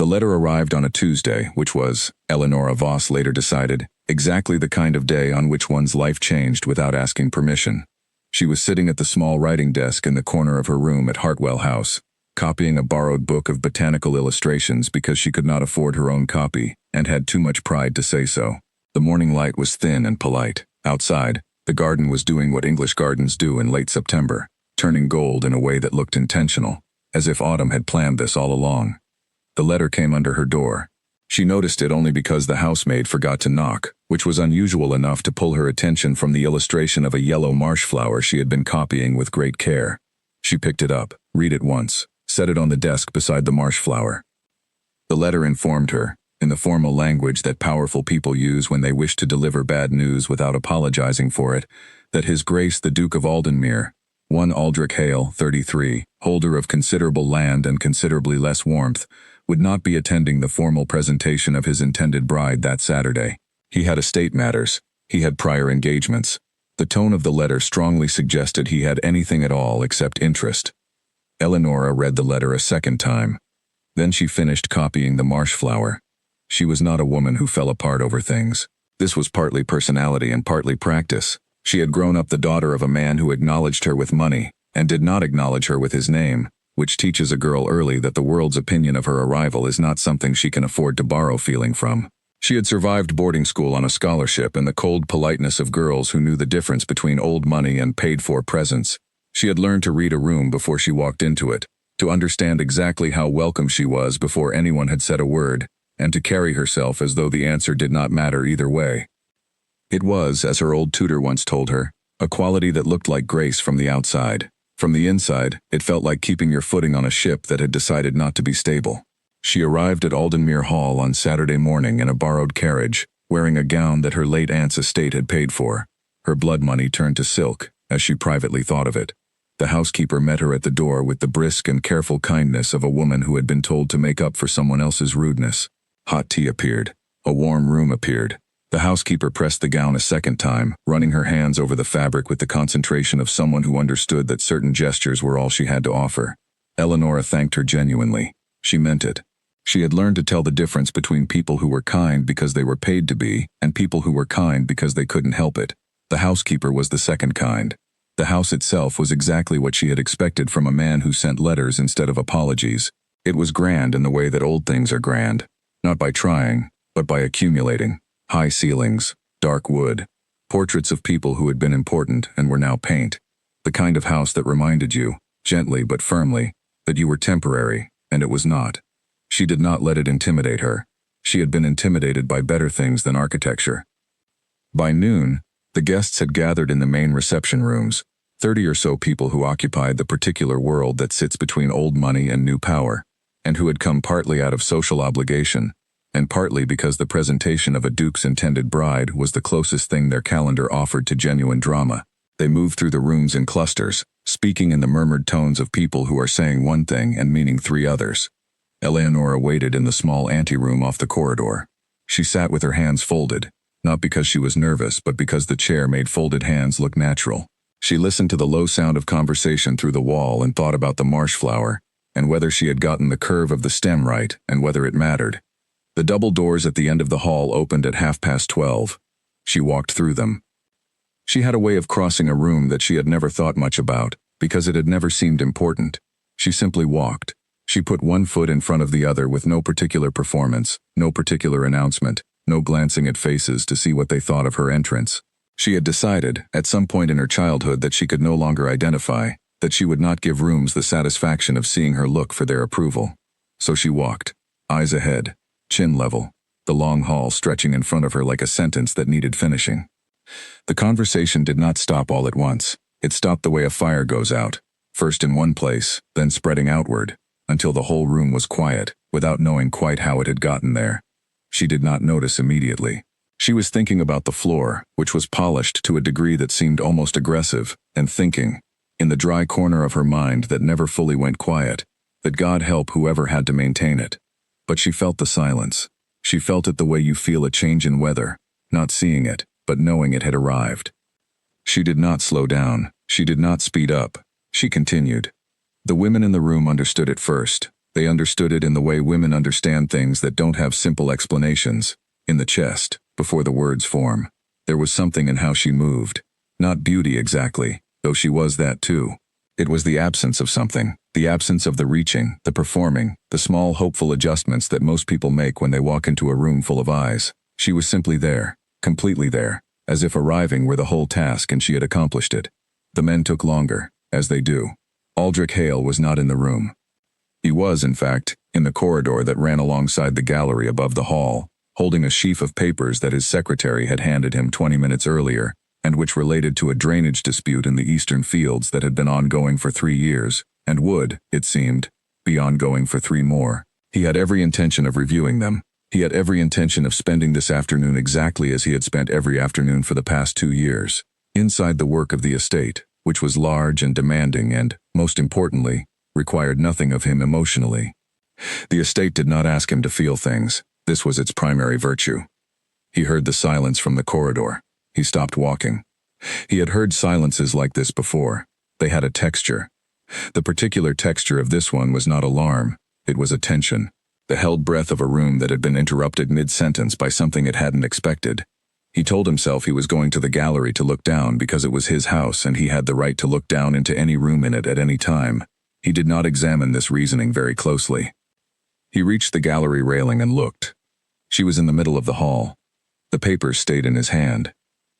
letter arrived on a Tuesday, which was, Eleonora Voss later decided, exactly the kind of day on which one's life changed without asking permission. She was sitting at the small writing desk in the corner of her room at Hartwell House, copying a borrowed book of botanical illustrations because she could not afford her own copy, and had too much pride to say so. The morning light was thin and polite. Outside, the garden was doing what English gardens do in late September, turning gold in a way that looked intentional, as if autumn had planned this all along. The letter came under her door. She noticed it only because the housemaid forgot to knock, which was unusual enough to pull her attention from the illustration of a yellow marsh flower she had been copying with great care. She picked it up, read it once, set it on the desk beside the marsh flower. The letter informed her, in the formal language that powerful people use when they wish to deliver bad news without apologizing for it, that His Grace the Duke of Aldenmuir, one Aldrich Hale, 33, holder of considerable land and considerably less warmth, would not be attending the formal presentation of his intended bride that Saturday. He had estate matters. He had prior engagements. The tone of the letter strongly suggested he had anything at all except interest. Eleonora read the letter a second time. Then she finished copying the marsh flower. She was not a woman who fell apart over things. This was partly personality and partly practice. She had grown up the daughter of a man who acknowledged her with money, and did not acknowledge her with his name, which teaches a girl early that the world's opinion of her arrival is not something she can afford to borrow feeling from. She had survived boarding school on a scholarship and the cold politeness of girls who knew the difference between old money and paid-for presents. She had learned to read a room before she walked into it, to understand exactly how welcome she was before anyone had said a word, and to carry herself as though the answer did not matter either way. It was, as her old tutor once told her, a quality that looked like grace from the outside. From the inside, it felt like keeping your footing on a ship that had decided not to be stable. She arrived at Aldenmuir Hall on Saturday morning in a borrowed carriage, wearing a gown that her late aunt's estate had paid for. Her blood money turned to silk, as she privately thought of it. The housekeeper met her at the door with the brisk and careful kindness of a woman who had been told to make up for someone else's rudeness. Hot tea appeared. A warm room appeared. The housekeeper pressed the gown a second time, running her hands over the fabric with the concentration of someone who understood that certain gestures were all she had to offer. Eleonora thanked her genuinely. She meant it. She had learned to tell the difference between people who were kind because they were paid to be, and people who were kind because they couldn't help it. The housekeeper was the second kind. The house itself was exactly what she had expected from a man who sent letters instead of apologies. It was grand in the way that old things are grand, not by trying, but by accumulating. High ceilings, dark wood, portraits of people who had been important and were now paint. The kind of house that reminded you, gently but firmly, that you were temporary, and it was not. She did not let it intimidate her. She had been intimidated by better things than architecture. By noon, the guests had gathered in the main reception rooms, 30 or so people who occupied the particular world that sits between old money and new power, and who had come partly out of social obligation, and partly because the presentation of a duke's intended bride was the closest thing their calendar offered to genuine drama. They moved through the rooms in clusters, speaking in the murmured tones of people who are saying one thing and meaning three others. Eleonora waited in the small anteroom off the corridor. She sat with her hands folded, not because she was nervous but because the chair made folded hands look natural. She listened to the low sound of conversation through the wall and thought about the marsh flower, and whether she had gotten the curve of the stem right, and whether it mattered. The double doors at the end of the hall opened at 12:30. She walked through them. She had a way of crossing a room that she had never thought much about, because it had never seemed important. She simply walked. She put one foot in front of the other with no particular performance, no particular announcement, no glancing at faces to see what they thought of her entrance. She had decided, at some point in her childhood, that she could no longer identify, that she would not give rooms the satisfaction of seeing her look for their approval. So she walked, eyes ahead, chin level, the long hall stretching in front of her like a sentence that needed finishing. The conversation did not stop all at once. It stopped the way a fire goes out, first in one place, then spreading outward, until the whole room was quiet, without knowing quite how it had gotten there. She did not notice immediately. She was thinking about the floor, which was polished to a degree that seemed almost aggressive, and thinking, in the dry corner of her mind that never fully went quiet, that God help whoever had to maintain it. But she felt the silence. She felt it the way you feel a change in weather, not seeing it, but knowing it had arrived. She did not slow down. She did not speed up. She continued. The women in the room understood it first. They understood it in the way women understand things that don't have simple explanations. In the chest, before the words form. There was something in how she moved. Not beauty exactly, though she was that too. It was the absence of something, the absence of the reaching, the performing, the small hopeful adjustments that most people make when they walk into a room full of eyes. She was simply there, completely there, as if arriving were the whole task and she had accomplished it. The men took longer, as they do. Aldrich Hale was not in the room. He was, in fact, in the corridor that ran alongside the gallery above the hall, holding a sheaf of papers that his secretary had handed him 20 minutes earlier, and which related to a drainage dispute in the eastern fields that had been ongoing for 3 years, and would, it seemed, be ongoing for 3 more. He had every intention of reviewing them. He had every intention of spending this afternoon exactly as he had spent every afternoon for the past 2 years, inside the work of the estate, which was large and demanding and, most importantly, required nothing of him emotionally. The estate did not ask him to feel things. This was its primary virtue. He heard the silence from the corridor. He stopped walking. He had heard silences like this before. They had a texture. The particular texture of this one was not alarm. It was attention. The held breath of a room that had been interrupted mid-sentence by something it hadn't expected. He told himself he was going to the gallery to look down because it was his house and he had the right to look down into any room in it at any time. He did not examine this reasoning very closely. He reached the gallery railing and looked. She was in the middle of the hall. The papers stayed in his hand.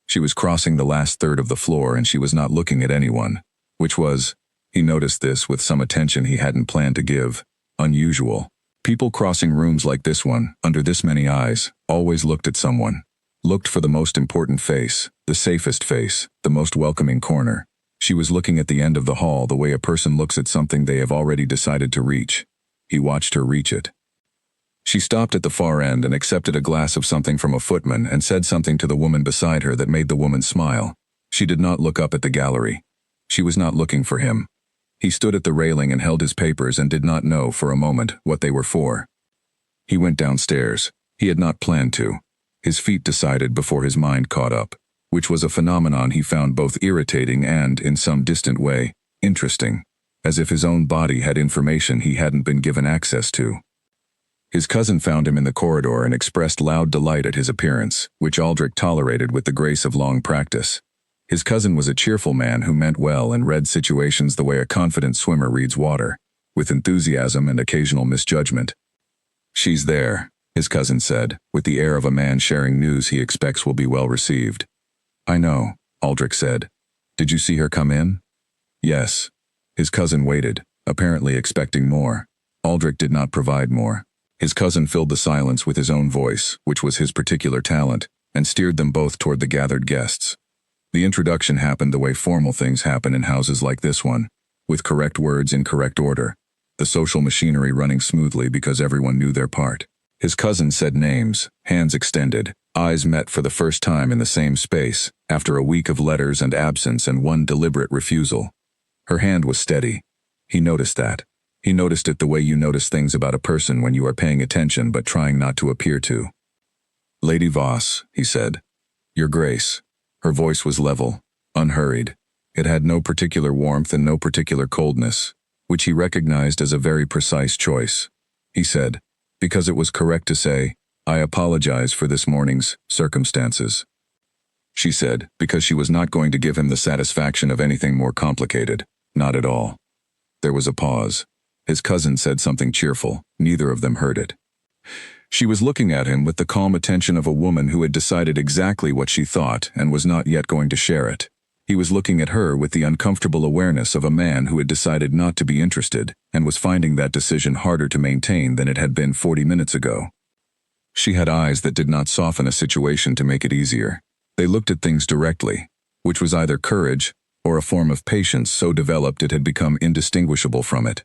She was crossing the last third of the floor and she was not looking at anyone, which was, he noticed this with some attention he hadn't planned to give, unusual. People crossing rooms like this one, under this many eyes, always looked at someone. Looked for the most important face, the safest face, the most welcoming corner. She was looking at the end of the hall the way a person looks at something they have already decided to reach. He watched her reach it. She stopped at the far end and accepted a glass of something from a footman and said something to the woman beside her that made the woman smile. She did not look up at the gallery. She was not looking for him. He stood at the railing and held his papers and did not know for a moment what they were for. He went downstairs. He had not planned to. His feet decided before his mind caught up, which was a phenomenon he found both irritating and, in some distant way, interesting, as if his own body had information he hadn't been given access to. His cousin found him in the corridor and expressed loud delight at his appearance, which Aldrich tolerated with the grace of long practice. His cousin was a cheerful man who meant well and read situations the way a confident swimmer reads water, with enthusiasm and occasional misjudgment. "She's there," his cousin said, with the air of a man sharing news he expects will be well received. "I know," Aldrich said. "Did you see her come in?" "Yes." His cousin waited, apparently expecting more. Aldrich did not provide more. His cousin filled the silence with his own voice, which was his particular talent, and steered them both toward the gathered guests. The introduction happened the way formal things happen in houses like this one, with correct words in correct order, the social machinery running smoothly because everyone knew their part. His cousin said names, hands extended, eyes met for the first time in the same space, after a week of letters and absence and one deliberate refusal. Her hand was steady. He noticed that. He noticed it the way you notice things about a person when you are paying attention but trying not to appear to. "Lady Voss," he said. "Your Grace." Her voice was level, unhurried. It had no particular warmth and no particular coldness, which he recognized as a very precise choice. He said, because it was correct to say, "I apologize for this morning's circumstances." She said, because she was not going to give him the satisfaction of anything more complicated. Not at all. There was a pause. His cousin said something cheerful. Neither of them heard it. She was looking at him with the calm attention of a woman who had decided exactly what she thought and was not yet going to share it. He was looking at her with the uncomfortable awareness of a man who had decided not to be interested and was finding that decision harder to maintain than it had been 40 minutes ago. She had eyes that did not soften a situation to make it easier. They looked at things directly, which was either courage or a form of patience so developed it had become indistinguishable from it.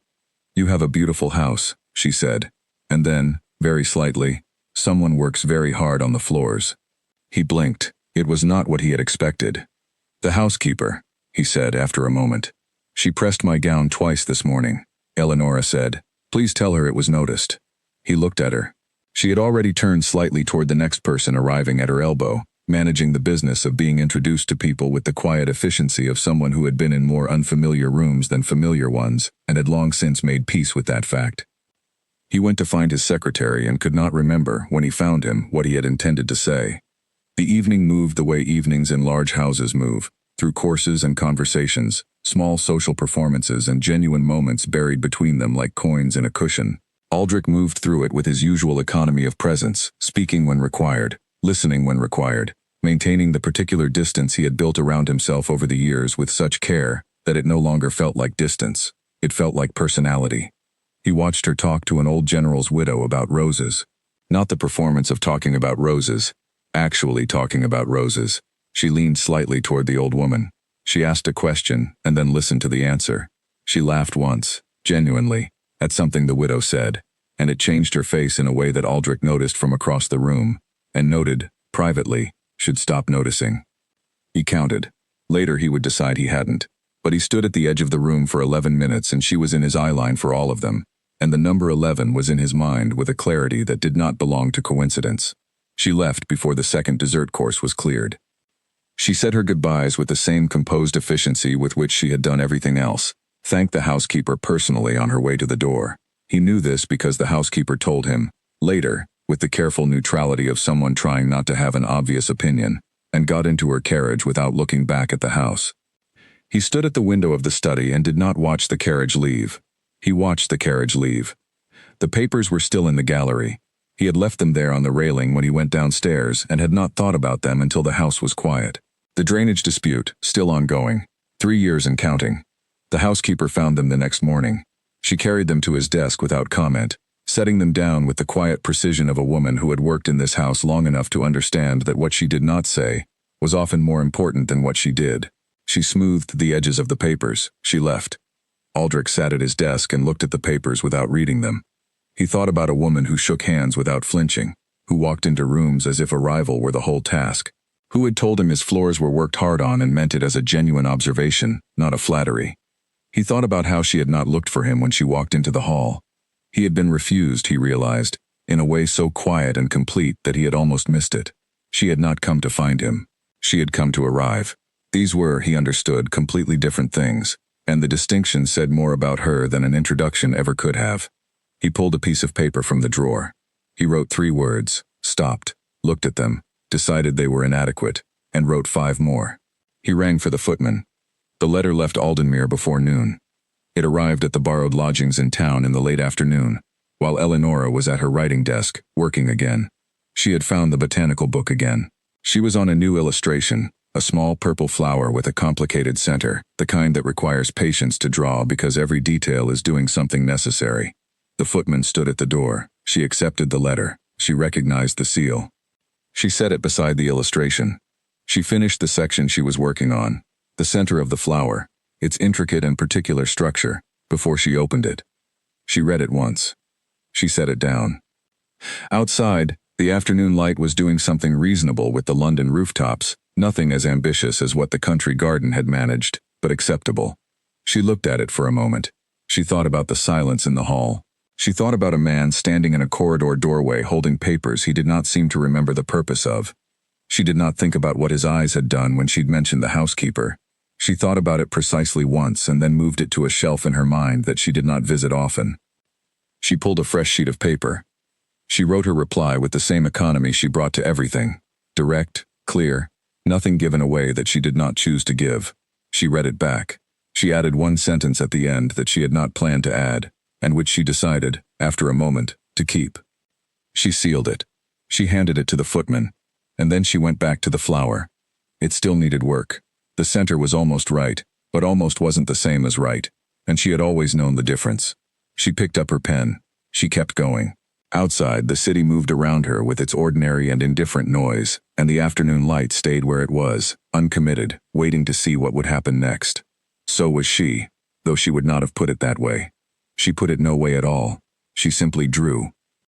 "You have a beautiful house," she said, and then, very slightly, "Someone works very hard on the floors." He blinked. It was not what he had expected. "The housekeeper," he said after a moment. "She pressed my gown twice this morning," Eleonora said. "Please tell her it was noticed." He looked at her. She had already turned slightly toward the next person arriving at her elbow, managing the business of being introduced to people with the quiet efficiency of someone who had been in more unfamiliar rooms than familiar ones, and had long since made peace with that fact. He went to find his secretary and could not remember, when he found him, what he had intended to say. The evening moved the way evenings in large houses move, through courses and conversations, small social performances and genuine moments buried between them like coins in a cushion. Aldrich moved through it with his usual economy of presence, speaking when required, listening when required, maintaining the particular distance he had built around himself over the years with such care that it no longer felt like distance. It felt like personality. He watched her talk to an old general's widow about roses. Not the performance of talking about roses, actually talking about roses. She leaned slightly toward the old woman. She asked a question and then listened to the answer. She laughed once, genuinely, at something the widow said, and it changed her face in a way that Aldrich noticed from across the room, and noted, privately, should stop noticing. He counted. Later he would decide he hadn't. But he stood at the edge of the room for 11 minutes and she was in his eye line for all of them, and the number 11 was in his mind with a clarity that did not belong to coincidence. She left before the second dessert course was cleared. She said her goodbyes with the same composed efficiency with which she had done everything else, thanked the housekeeper personally on her way to the door. He knew this because the housekeeper told him, later, with the careful neutrality of someone trying not to have an obvious opinion, and got into her carriage without looking back at the house. He stood at the window of the study and did not watch the carriage leave. He watched the carriage leave. The papers were still in the gallery. He had left them there on the railing when he went downstairs and had not thought about them until the house was quiet. The drainage dispute, still ongoing, 3 years and counting. The housekeeper found them the next morning. She carried them to his desk without comment, setting them down with the quiet precision of a woman who had worked in this house long enough to understand that what she did not say was often more important than what she did. She smoothed the edges of the papers. She left. Aldrich sat at his desk and looked at the papers without reading them. He thought about a woman who shook hands without flinching, who walked into rooms as if arrival were the whole task, who had told him his floors were worked hard on and meant it as a genuine observation, not a flattery. He thought about how she had not looked for him when she walked into the hall. He had been refused, he realized, in a way so quiet and complete that he had almost missed it. She had not come to find him. She had come to arrive. These were, he understood, completely different things, and the distinction said more about her than an introduction ever could have. He pulled a piece of paper from the drawer. He wrote 3 words, stopped, looked at them, decided they were inadequate, and wrote 5 more. He rang for the footman. The letter left Aldenmere before noon. It arrived at the borrowed lodgings in town in the late afternoon, while Eleonora was at her writing desk, working again. She had found the botanical book again. She was on a new illustration, a small purple flower with a complicated center, the kind that requires patience to draw because every detail is doing something necessary. The footman stood at the door. She accepted the letter. She recognized the seal. She set it beside the illustration. She finished the section she was working on, the center of the flower, its intricate and particular structure, before she opened it. She read it once. She set it down. Outside, the afternoon light was doing something reasonable with the London rooftops, nothing as ambitious as what the country garden had managed, but acceptable. She looked at it for a moment. She thought about the silence in the hall. She thought about a man standing in a corridor doorway holding papers he did not seem to remember the purpose of. She did not think about what his eyes had done when she'd mentioned the housekeeper. She thought about it precisely once and then moved it to a shelf in her mind that she did not visit often. She pulled a fresh sheet of paper. She wrote her reply with the same economy she brought to everything. Direct, clear, nothing given away that she did not choose to give. She read it back. She added 1 sentence at the end that she had not planned to add, and which she decided, after a moment, to keep. She sealed it. She handed it to the footman, and then she went back to the flower. It still needed work. The center was almost right, but almost wasn't the same as right, and she had always known the difference. She picked up her pen. She kept going. Outside, the city moved around her with its ordinary and indifferent noise, and the afternoon light stayed where it was, uncommitted, waiting to see what would happen next. So was she, though she would not have put it that way. She put it no way at all. She simply drew,